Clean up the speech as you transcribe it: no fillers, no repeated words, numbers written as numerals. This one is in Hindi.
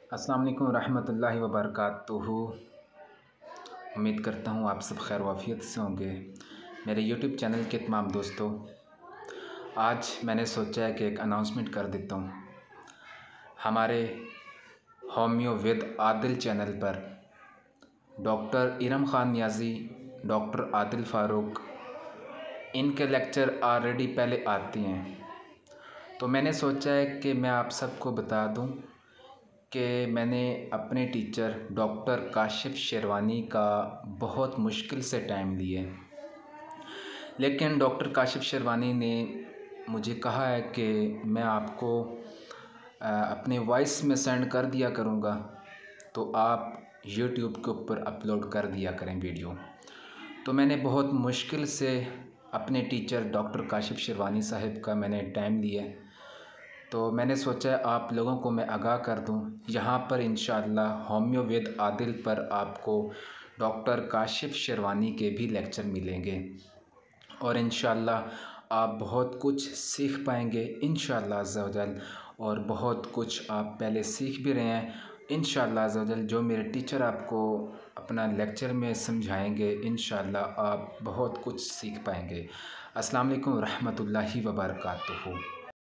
अस्सलाम वालेकुम रहमतुल्लाहि व बरकातुहू। उम्मीद करता हूँ आप सब खैर वाफियत से होंगे। मेरे यूट्यूब चैनल के तमाम दोस्तों, आज मैंने सोचा है कि एक अनाउंसमेंट कर देता हूँ। हमारे होम्यो विद आदिल चैनल पर डॉक्टर इरम ख़ान नियाज़ी, डॉक्टर आदिल फ़ारूक, इनके लेक्चर ऑलरेडी पहले आते हैं। तो मैंने सोचा है कि मैं आप सबको बता दूं कि मैंने अपने टीचर डॉक्टर काशिफ़ शेरवानी का बहुत मुश्किल से टाइम लिया, लेकिन डॉक्टर काशिफ़ शेरवानी ने मुझे कहा है कि मैं आपको अपने वॉइस में सेंड कर दिया करूँगा, तो आप यूट्यूब के ऊपर अपलोड कर दिया करें वीडियो। तो मैंने बहुत मुश्किल से अपने टीचर डॉक्टर काशिफ़ शेरवानी साहब का मैंने टाइम लिया, तो मैंने सोचा आप लोगों को मैं आगाह कर दूं। यहाँ पर इंशाअल्लाह होम्यो विद आदिल पर आपको डॉक्टर काशिफ़ शेरवानी के भी लेक्चर मिलेंगे और इंशाअल्लाह आप बहुत कुछ सीख पाएंगे इंशाअल्लाह अज़्ज़ा वजल, और बहुत कुछ आप पहले सीख भी रहे हैं इंशाअल्लाह अज़्ज़ा वजल। जो मेरे टीचर आपको अपना लेक्चर में समझाएंगे इंशाअल्लाह आप बहुत कुछ सीख पाएंगे। अस्सलाम वालेकुम रहमतुल्लाहि व बरकातुहू।